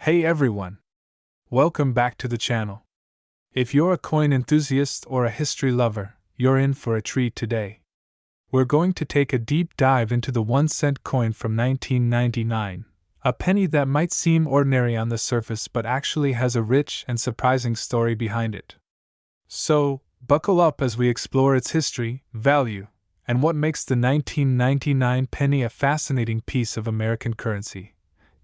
Hey everyone! Welcome back to the channel. If you're a coin enthusiast or a history lover, you're in for a treat today. We're going to take a deep dive into the 1-cent coin from 1999, a penny that might seem ordinary on the surface but actually has a rich and surprising story behind it. So, buckle up as we explore its history, value, and what makes the 1999 penny a fascinating piece of American currency.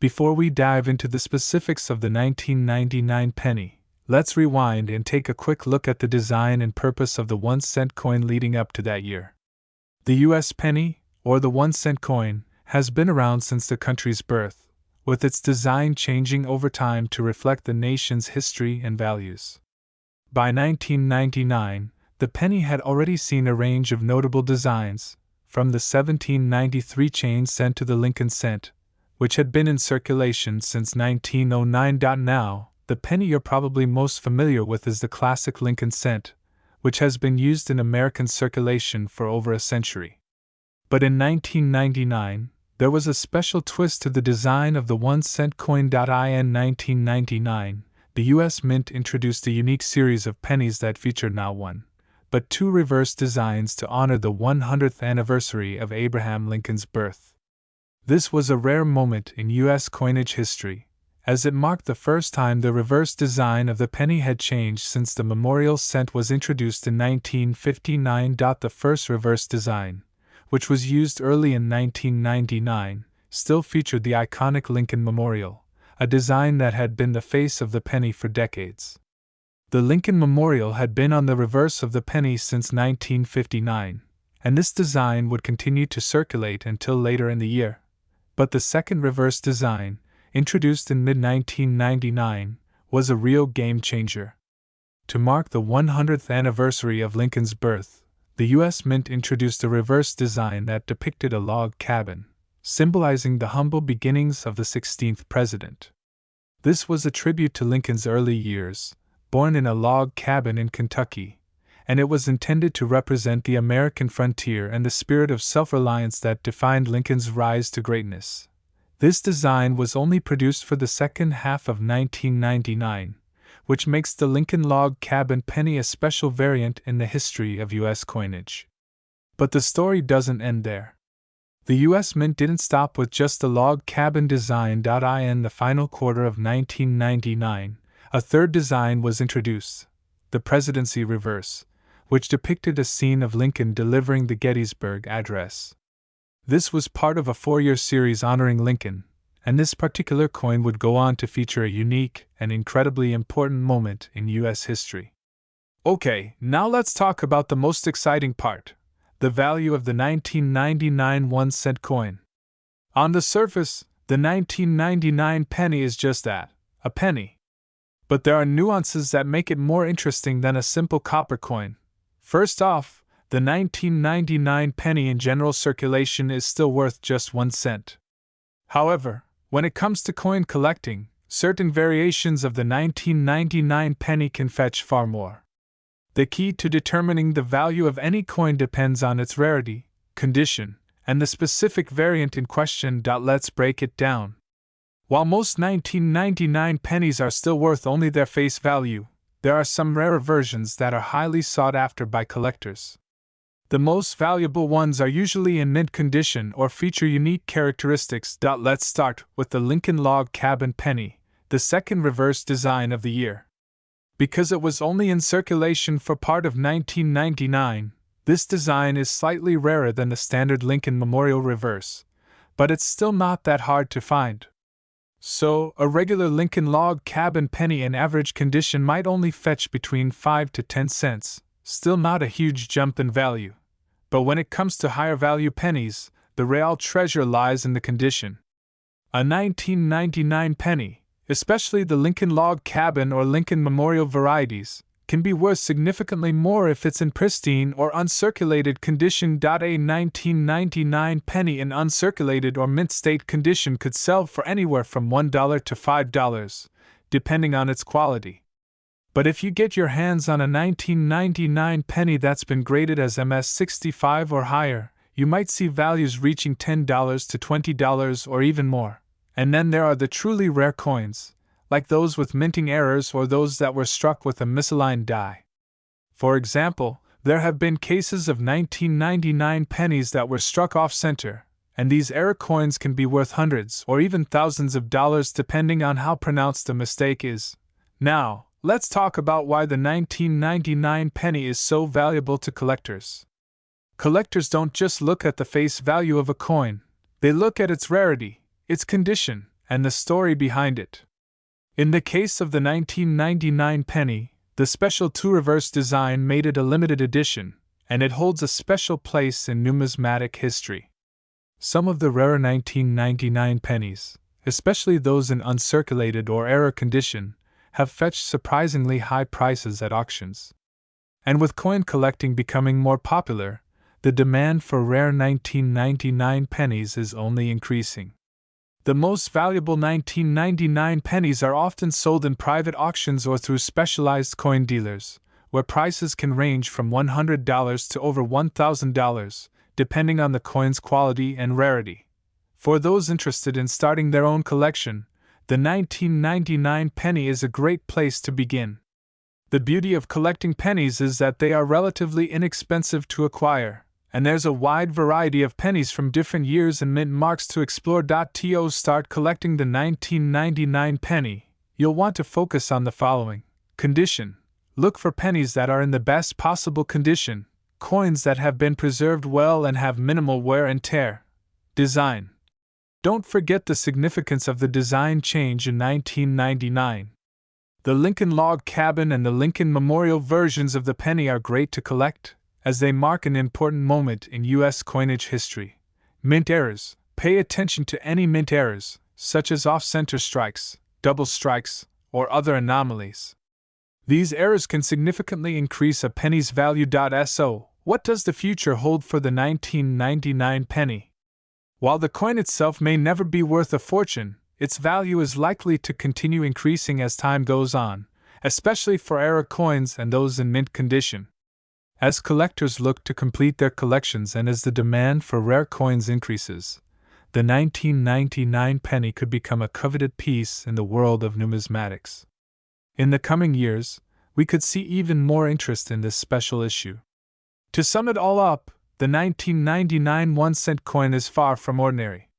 Before we dive into the specifics of the 1999 penny, let's rewind and take a quick look at the design and purpose of the 1-cent coin leading up to that year. The U.S. penny, or the 1-cent coin, has been around since the country's birth, with its design changing over time to reflect the nation's history and values. By 1999, the penny had already seen a range of notable designs, from the 1793 chain cent to the Lincoln cent, which had been in circulation since 1909. Now, the penny you're probably most familiar with is the classic Lincoln cent, which has been used in American circulation for over a century. But in 1999, there was a special twist to the design of the 1-cent coin. In 1999, the U.S. Mint introduced a unique series of pennies that featured not one, but two reverse designs to honor the 100th anniversary of Abraham Lincoln's birth. This was a rare moment in U.S. coinage history, as it marked the first time the reverse design of the penny had changed since the memorial cent was introduced in 1959. The first reverse design, which was used early in 1999, still featured the iconic Lincoln Memorial, a design that had been the face of the penny for decades. The Lincoln Memorial had been on the reverse of the penny since 1959, and this design would continue to circulate until later in the year. But the second reverse design, introduced in mid-1999, was a real game-changer. To mark the 100th anniversary of Lincoln's birth, the U.S. Mint introduced a reverse design that depicted a log cabin, symbolizing the humble beginnings of the 16th president. This was a tribute to Lincoln's early years, born in a log cabin in Kentucky, and it was intended to represent the American frontier and the spirit of self-reliance that defined Lincoln's rise to greatness. This design was only produced for the second half of 1999, which makes the Lincoln log cabin penny a special variant in the history of U.S. coinage. But the story doesn't end there. The U.S. Mint didn't stop with just the log cabin design. In the final quarter of 1999, a third design was introduced, the Presidency Reverse, which depicted a scene of Lincoln delivering the Gettysburg Address. This was part of a 4-year series honoring Lincoln, and this particular coin would go on to feature a unique and incredibly important moment in U.S. history. Okay, now let's talk about the most exciting part, the value of the 1999 1-cent coin. On the surface, the 1999 penny is just that, a penny. But there are nuances that make it more interesting than a simple copper coin. First off, the 1999 penny in general circulation is still worth just 1 cent. However, when it comes to coin collecting, certain variations of the 1999 penny can fetch far more. The key to determining the value of any coin depends on its rarity, condition, and the specific variant in question. Let's break it down. While most 1999 pennies are still worth only their face value, there are some rarer versions that are highly sought after by collectors. The most valuable ones are usually in mint condition or feature unique characteristics. Let's start with the Lincoln log cabin penny, the second reverse design of the year. Because it was only in circulation for part of 1999, this design is slightly rarer than the standard Lincoln Memorial reverse, but it's still not that hard to find. So, a regular Lincoln log cabin penny in average condition might only fetch between 5 to 10 cents, still not a huge jump in value. But when it comes to higher value pennies, the real treasure lies in the condition. A 1999 penny, especially the Lincoln log cabin or Lincoln Memorial varieties, can be worth significantly more if it's in pristine or uncirculated condition. A 1999 penny in uncirculated or mint state condition could sell for anywhere from $1 to $5, depending on its quality. But if you get your hands on a 1999 penny that's been graded as MS65 or higher, you might see values reaching $10 to $20 or even more. And then there are the truly rare coins, like those with minting errors or those that were struck with a misaligned die. For example, there have been cases of 1999 pennies that were struck off-center, and these error coins can be worth hundreds or even thousands of dollars depending on how pronounced the mistake is. Now, let's talk about why the 1999 penny is so valuable to collectors. Collectors don't just look at the face value of a coin, they look at its rarity, its condition, and the story behind it. In the case of the 1999 penny, the special two-reverse design made it a limited edition, and it holds a special place in numismatic history. Some of the rarer 1999 pennies, especially those in uncirculated or error condition, have fetched surprisingly high prices at auctions. And with coin collecting becoming more popular, the demand for rare 1999 pennies is only increasing. The most valuable 1999 pennies are often sold in private auctions or through specialized coin dealers, where prices can range from $100 to over $1,000, depending on the coin's quality and rarity. For those interested in starting their own collection, the 1999 penny is a great place to begin. The beauty of collecting pennies is that they are relatively inexpensive to acquire, and there's a wide variety of pennies from different years and mint marks to explore. To start collecting the 1999 penny, you'll want to focus on the following. Condition. Look for pennies that are in the best possible condition, coins that have been preserved well and have minimal wear and tear. Design. Don't forget the significance of the design change in 1999. The Lincoln Log Cabin and the Lincoln Memorial versions of the penny are great to collect, as they mark an important moment in U.S. coinage history. Mint errors. Pay attention to any mint errors, such as off-center strikes, double strikes, or other anomalies. These errors can significantly increase a penny's value. So, what does the future hold for the 1999 penny? While the coin itself may never be worth a fortune, its value is likely to continue increasing as time goes on, especially for error coins and those in mint condition. As collectors look to complete their collections and as the demand for rare coins increases, the 1999 penny could become a coveted piece in the world of numismatics. In the coming years, we could see even more interest in this special issue. To sum it all up, the 1999 1-cent coin is far from ordinary.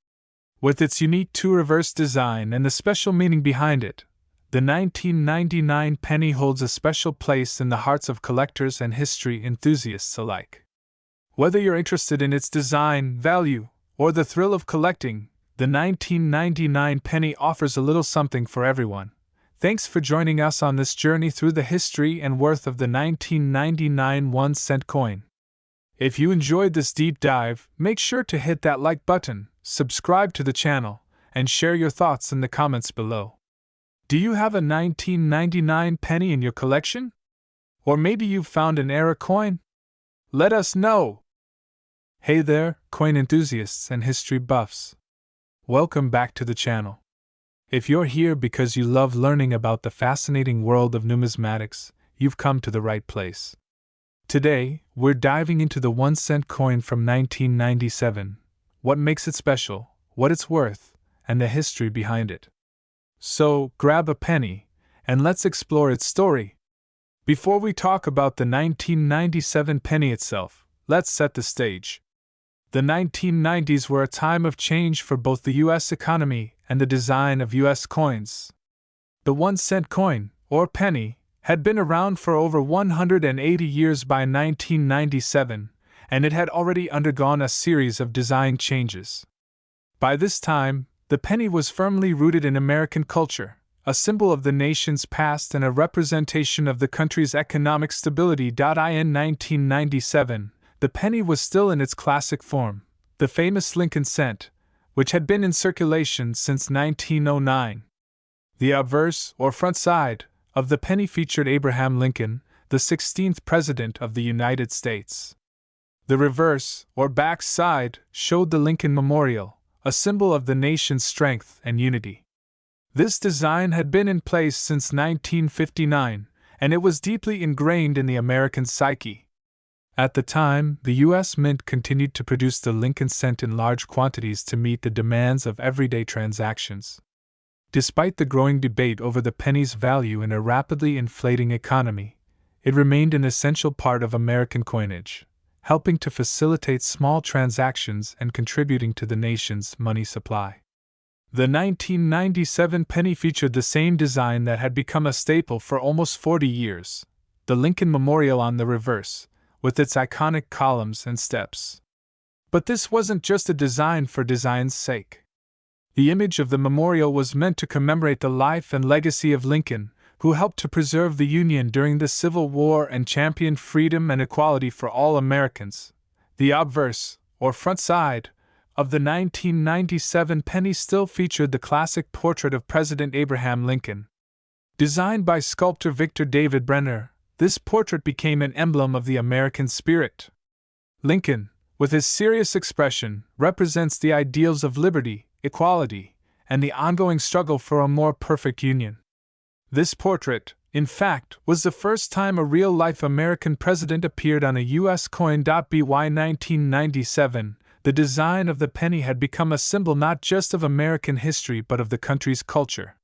With its unique two-reverse design and the special meaning behind it, the 1999 penny holds a special place in the hearts of collectors and history enthusiasts alike. Whether you're interested in its design, value, or the thrill of collecting, the 1999 penny offers a little something for everyone. Thanks for joining us on this journey through the history and worth of the 1999 1-cent coin. If you enjoyed this deep dive, make sure to hit that like button, subscribe to the channel, and share your thoughts in the comments below. Do you have a 1999 penny in your collection? Or maybe you've found an error coin? Let us know! Hey there, coin enthusiasts and history buffs. Welcome back to the channel. If you're here because you love learning about the fascinating world of numismatics, you've come to the right place. Today, we're diving into the 1-cent coin from 1997, what makes it special, what it's worth, and the history behind it. So, grab a penny, and let's explore its story. Before we talk about the 1997 penny itself, let's set the stage. The 1990s were a time of change for both the U.S. economy and the design of U.S. coins. The 1-cent coin, or penny, had been around for over 180 years by 1997, and it had already undergone a series of design changes. By this time, the penny was firmly rooted in American culture, a symbol of the nation's past and a representation of the country's economic stability. In 1997, the penny was still in its classic form, the famous Lincoln cent, which had been in circulation since 1909. The obverse, or front side, of the penny featured Abraham Lincoln, the 16th President of the United States. The reverse, or back side, showed the Lincoln Memorial, a symbol of the nation's strength and unity. This design had been in place since 1959, and it was deeply ingrained in the American psyche. At the time, the U.S. Mint continued to produce the Lincoln cent in large quantities to meet the demands of everyday transactions. Despite the growing debate over the penny's value in a rapidly inflating economy, it remained an essential part of American coinage, helping to facilitate small transactions and contributing to the nation's money supply. The 1997 penny featured the same design that had become a staple for almost 40 years, the Lincoln Memorial on the reverse, with its iconic columns and steps. But this wasn't just a design for design's sake. The image of the memorial was meant to commemorate the life and legacy of Lincoln, who helped to preserve the Union during the Civil War and championed freedom and equality for all Americans. The obverse, or front side, of the 1997 penny still featured the classic portrait of President Abraham Lincoln. Designed by sculptor Victor David Brenner, this portrait became an emblem of the American spirit. Lincoln, with his serious expression, represents the ideals of liberty, equality, and the ongoing struggle for a more perfect union. This portrait, in fact, was the first time a real-life American president appeared on a U.S. coin. By 1997, the design of the penny had become a symbol not just of American history but of the country's culture.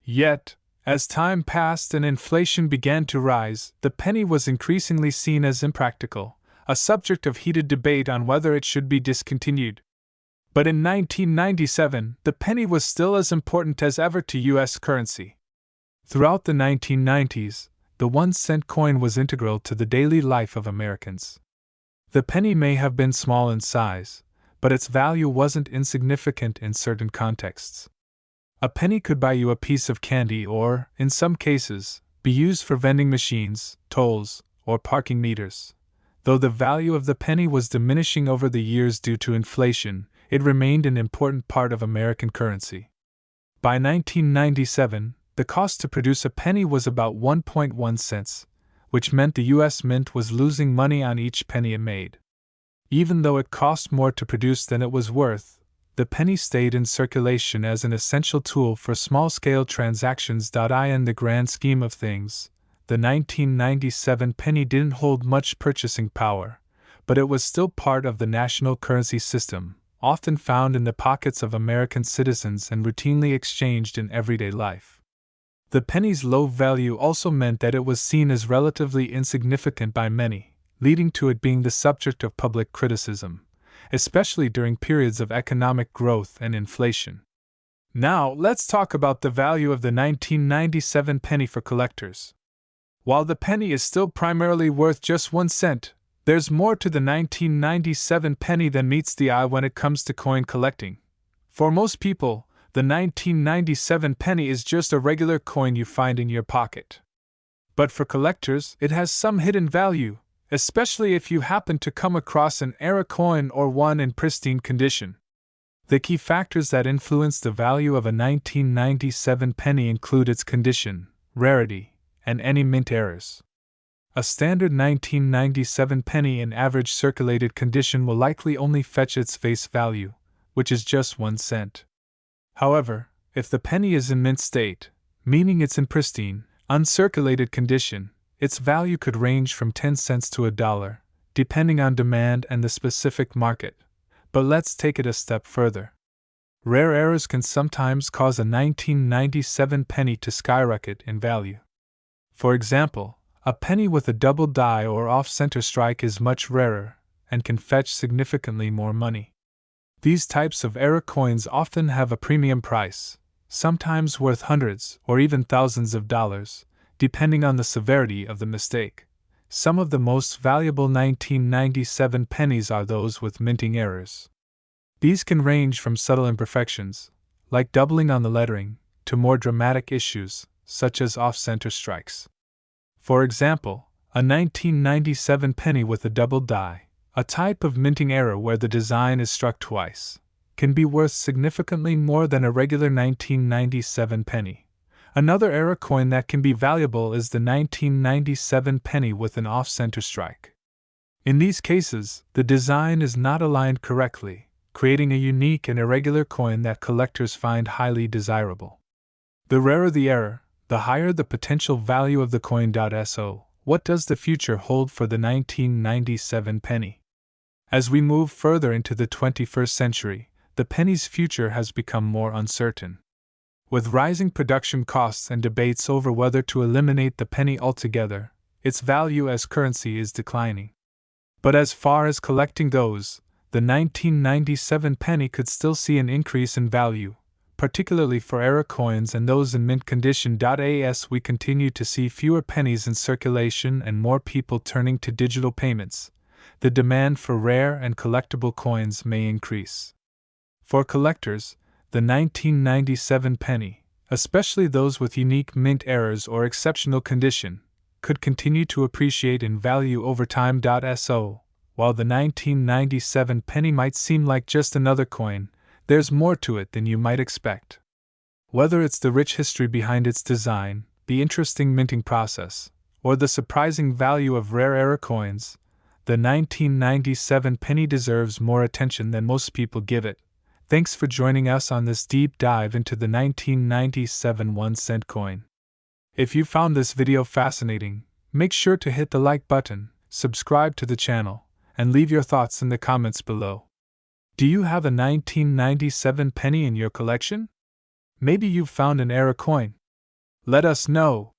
Yet, as time passed and inflation began to rise, the penny was increasingly seen as impractical, a subject of heated debate on whether it should be discontinued. But in 1997, the penny was still as important as ever to U.S. currency. Throughout the 1990s, the 1-cent coin was integral to the daily life of Americans. The penny may have been small in size, but its value wasn't insignificant in certain contexts. A penny could buy you a piece of candy or, in some cases, be used for vending machines, tolls, or parking meters. Though the value of the penny was diminishing over the years due to inflation, it remained an important part of American currency. By 1997, the cost to produce a penny was about 1.1 cents, which meant the U.S. Mint was losing money on each penny it made. Even though it cost more to produce than it was worth, the penny stayed in circulation as an essential tool for small-scale transactions. In the grand scheme of things, the 1997 penny didn't hold much purchasing power, but it was still part of the national currency system, often found in the pockets of American citizens and routinely exchanged in everyday life. The penny's low value also meant that it was seen as relatively insignificant by many, leading to it being the subject of public criticism, especially during periods of economic growth and inflation. Now, let's talk about the value of the 1997 penny for collectors. While the penny is still primarily worth just 1 cent, there's more to the 1997 penny than meets the eye when it comes to coin collecting. For most people, the 1997 penny is just a regular coin you find in your pocket. But for collectors, it has some hidden value, especially if you happen to come across an era coin or one in pristine condition. The key factors that influence the value of a 1997 penny include its condition, rarity, and any mint errors. A standard 1997 penny in average circulated condition will likely only fetch its face value, which is just 1 cent. However, if the penny is in mint state, meaning it's in pristine, uncirculated condition, its value could range from 10 cents to $1, depending on demand and the specific market. But let's take it a step further. Rare errors can sometimes cause a 1997 penny to skyrocket in value. For example, a penny with a double die or off-center strike is much rarer and can fetch significantly more money. These types of error coins often have a premium price, sometimes worth hundreds or even thousands of dollars, depending on the severity of the mistake. Some of the most valuable 1997 pennies are those with minting errors. These can range from subtle imperfections, like doubling on the lettering, to more dramatic issues, such as off-center strikes. For example, a 1997 penny with a double die, a type of minting error where the design is struck twice, can be worth significantly more than a regular 1997 penny. Another error coin that can be valuable is the 1997 penny with an off-center strike. In these cases, the design is not aligned correctly, creating a unique and irregular coin that collectors find highly desirable. The rarer the error, the higher the potential value of the coin. So, what does the future hold for the 1997 penny? As we move further into the 21st century, the penny's future has become more uncertain. With rising production costs and debates over whether to eliminate the penny altogether, its value as currency is declining. But as far as collecting goes, the 1997 penny could still see an increase in value, particularly for era coins and those in mint condition. As we continue to see fewer pennies in circulation and more people turning to digital payments, the demand for rare and collectible coins may increase. For collectors, the 1997 penny, especially those with unique mint errors or exceptional condition, could continue to appreciate in value over time. While the 1997 penny might seem like just another coin, there's more to it than you might expect. Whether it's the rich history behind its design, the interesting minting process, or the surprising value of rare era coins, the 1997 penny deserves more attention than most people give it. Thanks for joining us on this deep dive into the 1997 1-cent coin. If you found this video fascinating, make sure to hit the like button, subscribe to the channel, and leave your thoughts in the comments below. Do you have a 1997 penny in your collection? Maybe you've found an era coin. Let us know.